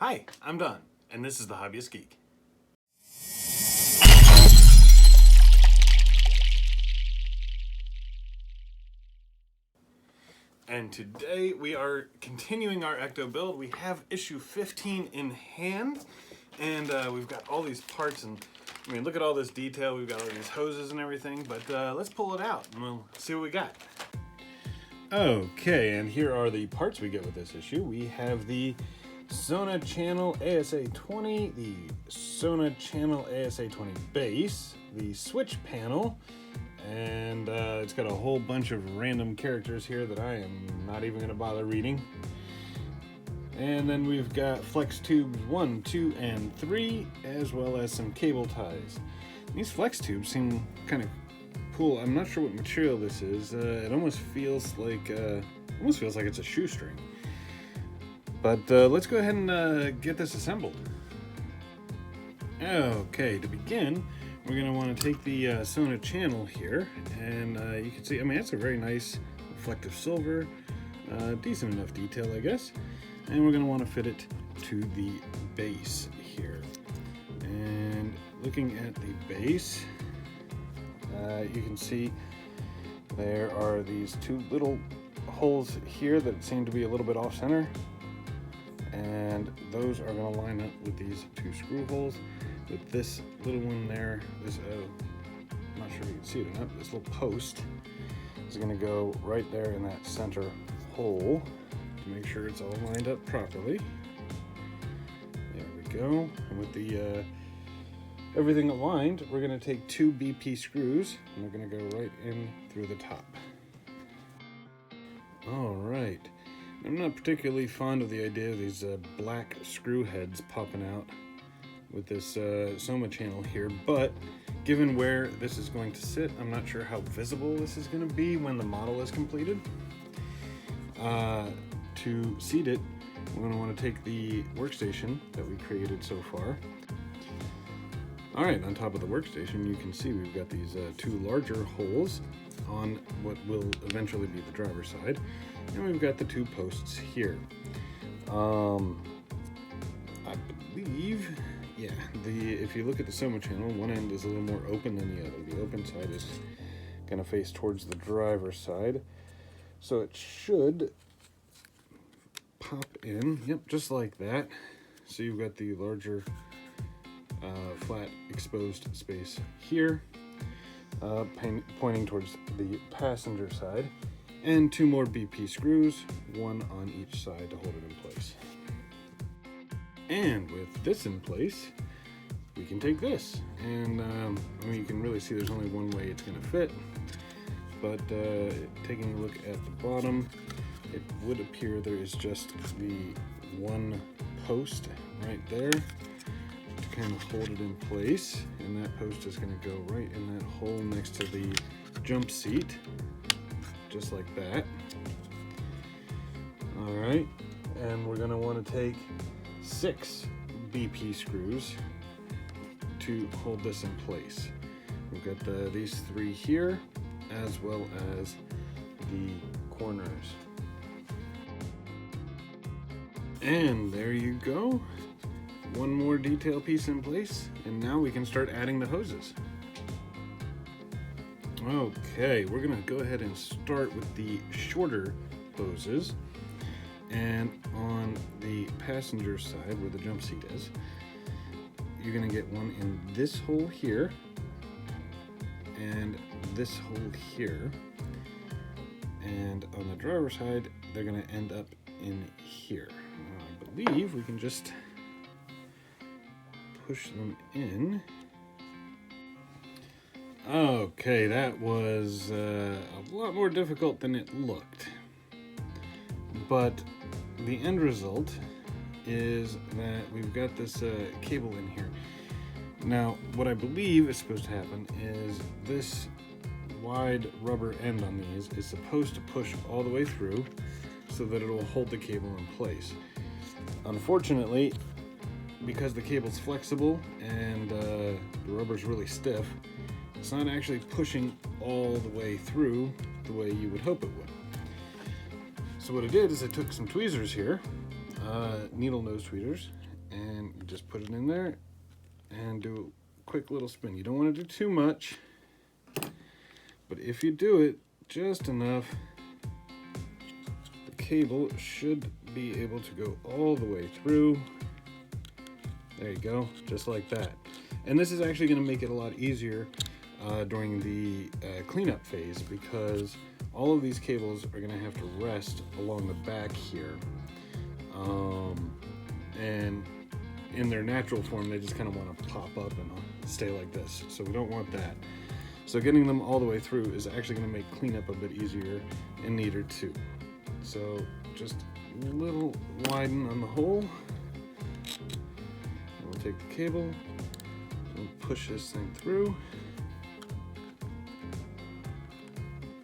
Hi, I'm Don, and this is the Hobbyist Geek. And today we are continuing our Ecto build. We have issue 15 in hand, and we've got all these parts, and I mean, look at all this detail. We've got all these hoses and everything, but let's pull it out and we'll see what we got. Okay, and here are the parts we get with this issue. We have the Sona Channel ASA20, the Sona Channel ASA20 base, the switch panel, and it's got a whole bunch of random characters here that I am not even going to bother reading. And then we've got flex tubes 1, 2, and 3, as well as some cable ties. These flex tubes seem kind of cool. I'm not sure what material this is. It almost feels like it's a shoestring. But let's go ahead and get this assembled. Okay, to begin, we're going to want to take the Sona channel here, and you can see, I mean, it's a very nice reflective silver, decent enough detail, I guess. And we're going to want to fit it to the base here. And looking at the base, you can see there are these two little holes here that seem to be a little bit off center, and those are going to line up with these two screw holes. With this little one there, this I'm not sure if you can see it or not, this little post is going to go right there in that center hole to make sure it's all lined up properly. There we go. And with the everything aligned, we're going to take two BP screws, and they're going to go right in through the top. All right. I'm not particularly fond of the idea of these black screw heads popping out with this Sona channel here, but given where this is going to sit, I'm not sure how visible this is going to be when the model is completed. To seat it, we're going to want to take the workstation that we created so far. Alright, on top of the workstation you can see we've got these two larger holes on what will eventually be the driver's side, and we've got the two posts here. I believe, yeah, if you look at the Sona channel, one end is a little more open than the other. The open side is going to face towards the driver's side, so it should pop in, yep, just like that. So you've got the larger flat exposed space here, pointing towards the passenger side, and two more BP screws, one on each side to hold it in place. And with this in place, we can take this, and I mean, you can really see there's only one way it's going to fit, but taking a look at the bottom, it would appear there is just the one post right there to kind of hold it in place, and that post is going to go right in that hole next to the jump seat, just like that. All right, and we're going to want to take 6 BP screws to hold this in place. We've got these 3 here, as well as the corners. And there you go. One more detail piece in place, and now we can start adding the hoses. Okay, we're gonna go ahead and start with the shorter hoses. And on the passenger side, where the jump seat is, you're gonna get one in this hole here, and this hole here. And on the driver's side, they're gonna end up in here. I believe we can just push them in. Okay, that was a lot more difficult than it looked. But the end result is that we've got this cable in here. Now, what I believe is supposed to happen is this wide rubber end on these is supposed to push all the way through so that it will hold the cable in place. Unfortunately, because the cable's flexible and the rubber's really stiff, it's not actually pushing all the way through the way you would hope it would. So what I did is I took some tweezers here, needle nose tweezers, and you just put it in there and do a quick little spin. You don't want to do too much, but if you do it just enough, the cable should be able to go all the way through. There you go, just like that. And this is actually going to make it a lot easier during the cleanup phase, because all of these cables are going to have to rest along the back here. And in their natural form, they just kind of want to pop up and stay like this. So we don't want that. So getting them all the way through is actually going to make cleanup a bit easier and neater too. So just a little widen on the hole. We'll take the cable and push this thing through.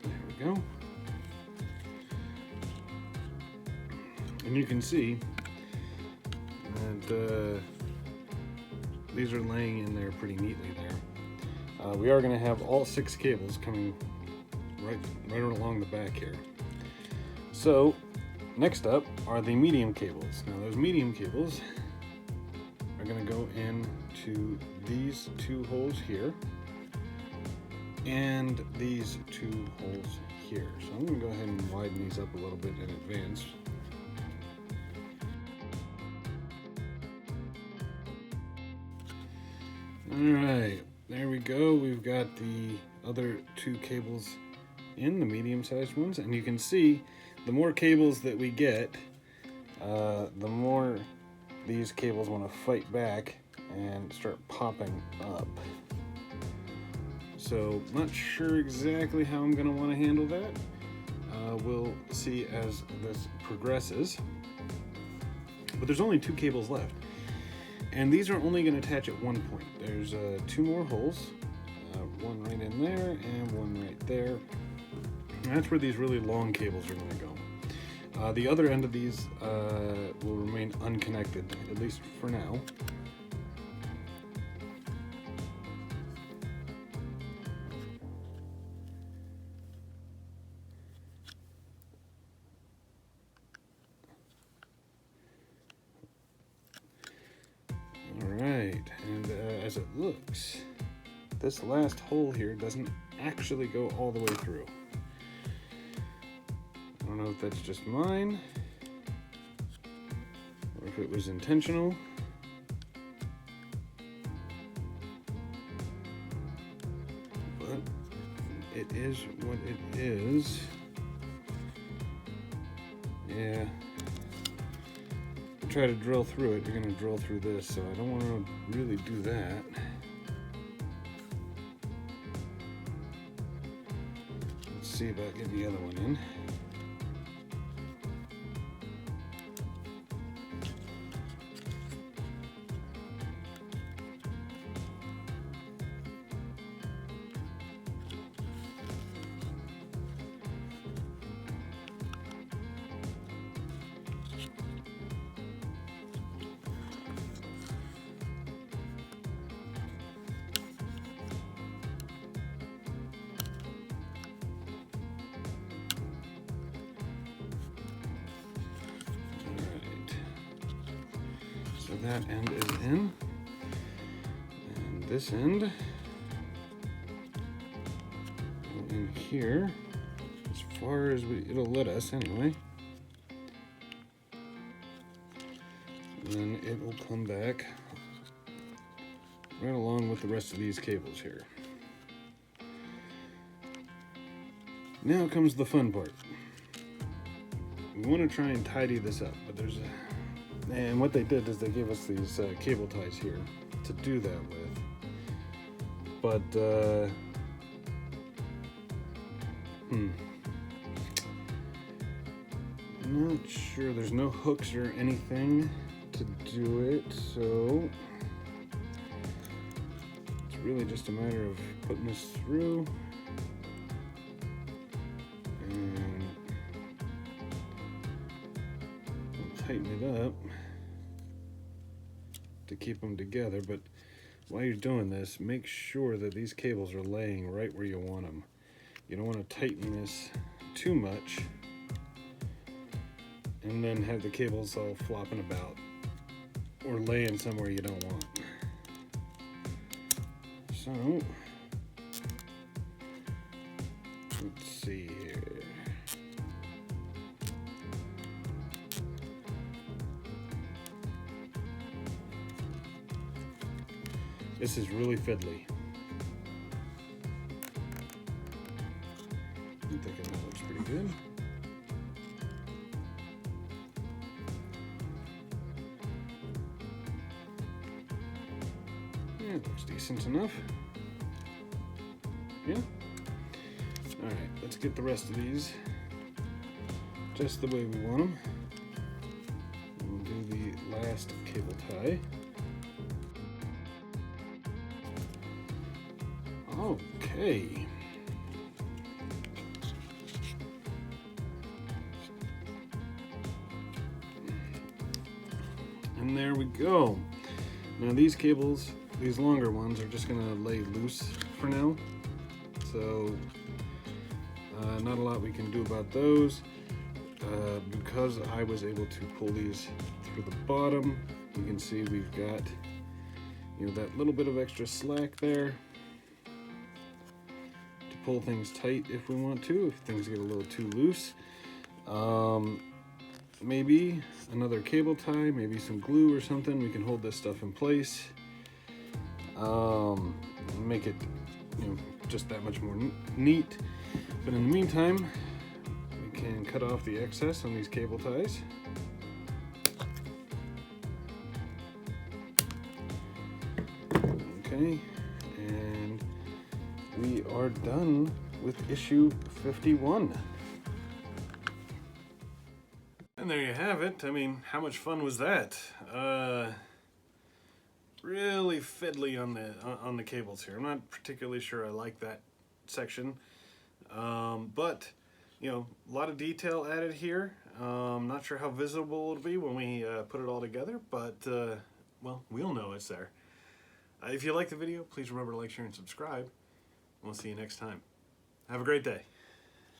There we go. And you can see that these are laying in there pretty neatly there. We are going to have all 6 cables coming right along the back here. So next up are the medium cables. Now those medium cables are going to go into these 2 holes here and these 2 holes here. So I'm going to go ahead and widen these up a little bit in advance. Alright, there we go. We've got the other 2 cables in, the medium-sized ones, and you can see the more cables that we get, the more these cables want to fight back and start popping up. So, not sure exactly how I'm going to want to handle that. We'll see as this progresses. But there's only 2 cables left. And these are only going to attach at one point. There's 2 more holes, one right in there and one right there. And that's where these really long cables are going to go. The other end of these will remain unconnected, at least for now. Alright, and as it looks, this last hole here doesn't actually go all the way through. I don't know if that's just mine, or if it was intentional. But it is what it is. Yeah. Try to drill through it, you're going to drill through this, so I don't want to really do that. Let's see about getting the other one in. So that end is in, and this end in here, as far as it'll let us anyway. And then it will come back right along with the rest of these cables here. Now comes the fun part. We want to try and tidy this up, but and what they did is they gave us these cable ties here to do that with. But, I'm not sure. There's no hooks or anything to do it, so it's really just a matter of putting this through. And we'll tighten it up to keep them together, but while you're doing this, make sure that these cables are laying right where you want them. You don't want to tighten this too much and then have the cables all flopping about or laying somewhere you don't want. So let's see here. This is really fiddly. I'm thinking that looks pretty good. Yeah, it looks decent enough. Yeah. Alright, let's get the rest of these just the way we want them. We'll do the last cable tie. Okay. And there we go. Now these cables, these longer ones, are just going to lay loose for now. So not a lot we can do about those. Because I was able to pull these through the bottom, you can see we've got, you know, that little bit of extra slack there to pull things tight if we want to, if things get a little too loose. Maybe another cable tie, maybe some glue or something. We can hold this stuff in place. Make it, you know, just that much more neat. But in the meantime, we can cut off the excess on these cable ties. Okay, and we are done with issue 51. And there you have it. I mean, how much fun was that? Really fiddly on the cables here. I'm not particularly sure I like that section, but you know, a lot of detail added here. Not sure how visible it'll be when we put it all together, but well, we'll know it's there. If you like the video, please remember to like, share, and subscribe. We'll see you next time. Have a great day.